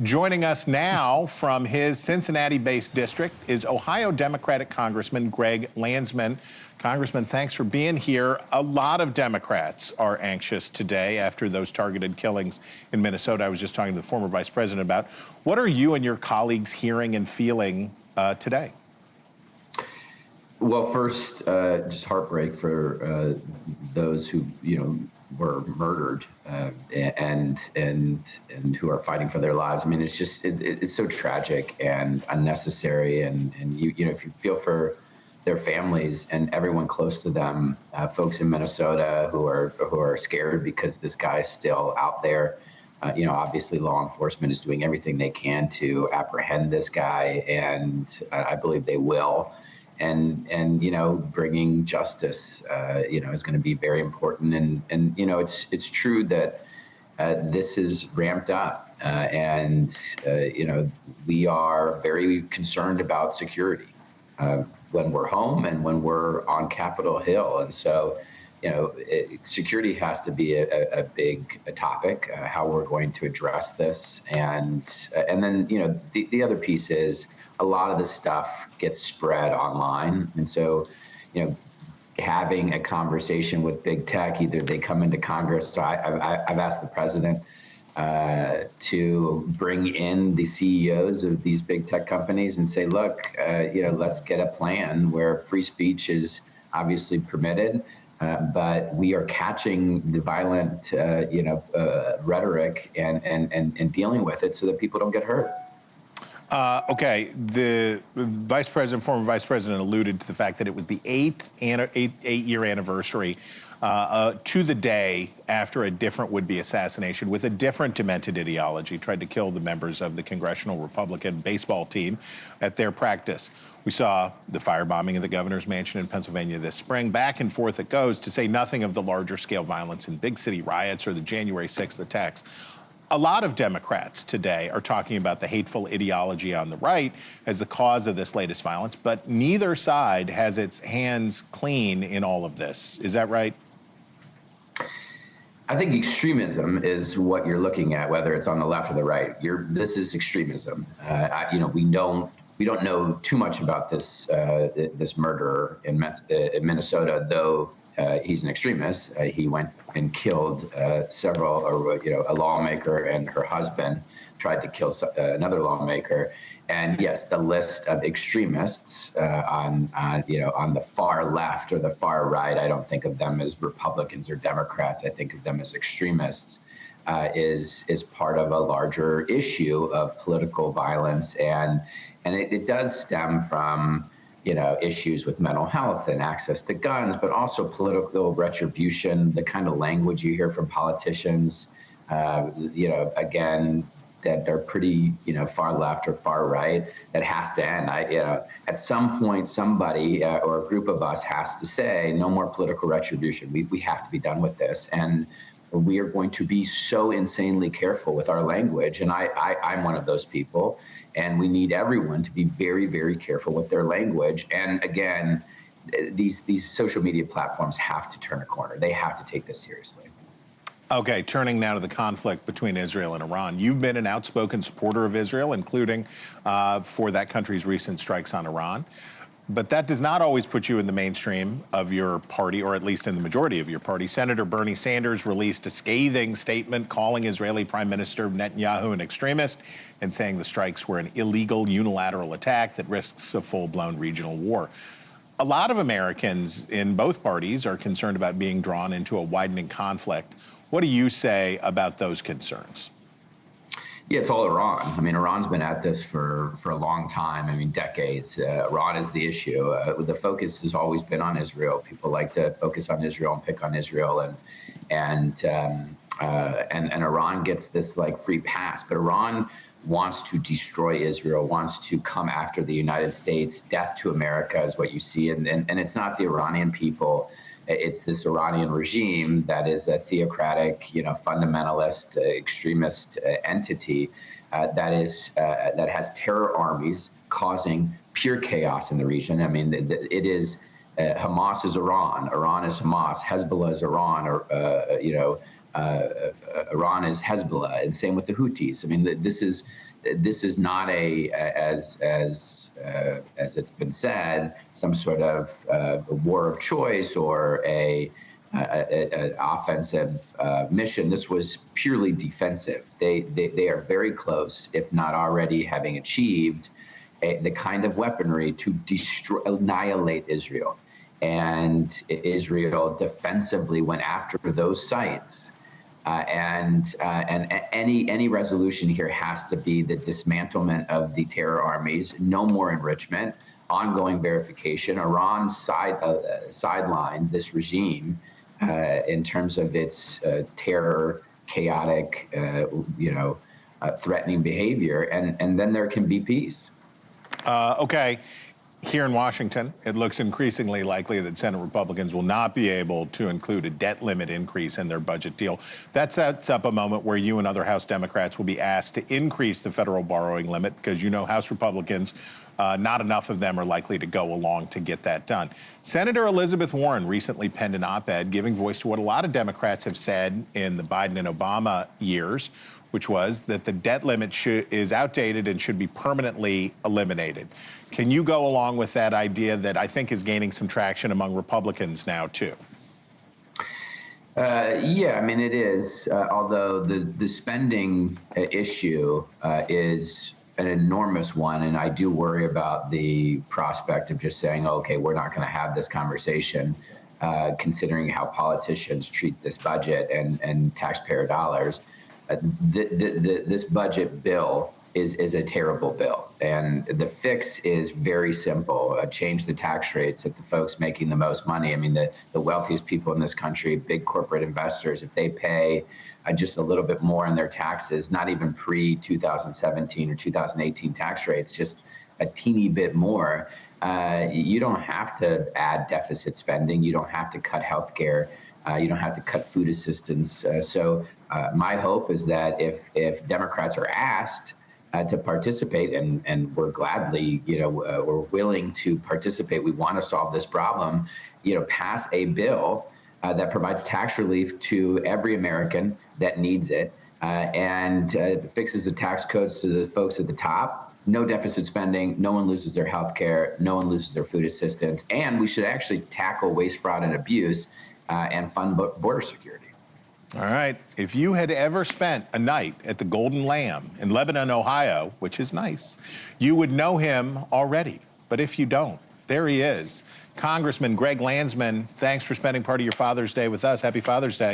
Joining us now from his Cincinnati-based district is Ohio Democratic Congressman Greg Landsman. Congressman, thanks for being here. A lot of Democrats are anxious today after those targeted killings in Minnesota. I was just talking to the former vice president about. What are you and your colleagues hearing and feeling today? Well, first, just heartbreak for those who, were murdered and who are fighting for their lives. I mean, it's just it's so tragic and unnecessary. And if you feel for their families and everyone close to them, folks in Minnesota who are scared because this guy's still out there. Obviously law enforcement is doing everything they can to apprehend this guy, and I believe they will. And bringing justice, is going to be very important. And it's true that this is ramped up, and we are very concerned about security when we're home and when we're on Capitol Hill. And so, security has to be a big topic, how we're going to address this. And then, the other piece is a lot of this stuff gets spread online. And so, having a conversation with big tech, either they come into Congress. So I've asked the president to bring in the CEOs of these big tech companies and say, look, let's get a plan where free speech is obviously permitted, but we are catching the violent, rhetoric and dealing with it so that people don't get hurt. Okay, the former vice president alluded to the fact that it was the eight-year anniversary to the day after a different would-be assassination with a different demented ideology tried to kill the members of the Congressional Republican baseball team at their practice. We saw the firebombing of the governor's mansion in Pennsylvania this spring. Back and forth it goes, to say nothing of the larger-scale violence in big city riots or the January 6th attacks. A lot of Democrats today are talking about the hateful ideology on the right as the cause of this latest violence, but neither side has its hands clean in all of this. Is that right? I think extremism is what you're looking at, whether it's on the left or the right. This is extremism. We don't know too much about this murderer in Minnesota, though. He's an extremist. He went and killed a lawmaker and her husband, tried to kill another lawmaker. And yes, the list of extremists on the far left or the far right, I don't think of them as Republicans or Democrats. I think of them as extremists, is part of a larger issue of political violence. And it does stem from issues with mental health and access to guns, but also political retribution, the kind of language you hear from politicians, again, that are pretty, far left or far right, that has to end. At some point, somebody or a group of us has to say, no more political retribution. We have to be done with this. And we are going to be so insanely careful with our language. And I'm one of those people. And we need everyone to be very, very careful with their language. And again, these social media platforms have to turn a corner. They have to take this seriously. Okay, turning now to the conflict between Israel and Iran. You've been an outspoken supporter of Israel, including for that country's recent strikes on Iran. But that does not always put you in the mainstream of your party, or at least in the majority of your party. Senator Bernie Sanders released a scathing statement calling Israeli Prime Minister Netanyahu an extremist and saying the strikes were an illegal unilateral attack that risks a full-blown regional war. A lot of Americans in both parties are concerned about being drawn into a widening conflict. What do you say about those concerns? Yeah, it's all Iran. I mean, Iran's been at this for a long time. I mean, decades. Iran is the issue. The focus has always been on Israel. People like to focus on Israel and pick on Israel, and Iran gets this free pass. But Iran wants to destroy Israel, wants to come after the United States. Death to America is what you see, and it's not the Iranian people. It's this Iranian regime that is a theocratic, fundamentalist, extremist entity that has terror armies causing pure chaos in the region. I mean, it is Hamas is Iran, Iran is Hamas, Hezbollah is Iran, or Iran is Hezbollah, and same with the Houthis. I mean, this is not as it's been said, some sort of a war of choice or an offensive mission. This was purely defensive. They are very close, if not already having achieved the kind of weaponry to annihilate Israel. And Israel defensively went after those sites. And any resolution here has to be the dismantlement of the terror armies, no more enrichment, ongoing verification. Iran sidelined this regime in terms of its terror, chaotic, threatening behavior, and then there can be peace. Okay. Here in Washington, it looks increasingly likely that Senate Republicans will not be able to include a debt limit increase in their budget deal. That sets up a moment where you and other House Democrats will be asked to increase the federal borrowing limit because you know House Republicans, not enough of them are likely to go along to get that done. Senator Elizabeth Warren recently penned an op-ed giving voice to what a lot of Democrats have said in the Biden and Obama years, which was that the debt limit is outdated and should be permanently eliminated. Can you go along with that idea that I think is gaining some traction among Republicans now, too? Yeah, I mean, it is, although the spending issue is an enormous one, and I do worry about the prospect of just saying, okay, we're not going to have this conversation, considering how politicians treat this budget and taxpayer dollars. This budget bill is a terrible bill, and the fix is very simple. Change the tax rates of the folks making the most money. I mean, the wealthiest people in this country, big corporate investors, if they pay just a little bit more in their taxes, not even pre-2017 or 2018 tax rates, just a teeny bit more, you don't have to add deficit spending. You don't have to cut healthcare. You don't have to cut food assistance. So my hope is that if Democrats are asked to participate, and we're gladly, we're willing to participate, we want to solve this problem, pass a bill that provides tax relief to every American that needs it, and fixes the tax codes to the folks at the top. No deficit spending, no one loses their health care, no one loses their food assistance, and we should actually tackle waste, fraud, and abuse and fund border security. All right. If you had ever spent a night at the Golden Lamb in Lebanon, Ohio, which is nice, you would know him already. But if you don't, there he is. Congressman Greg Landsman, thanks for spending part of your Father's Day with us. Happy Father's Day.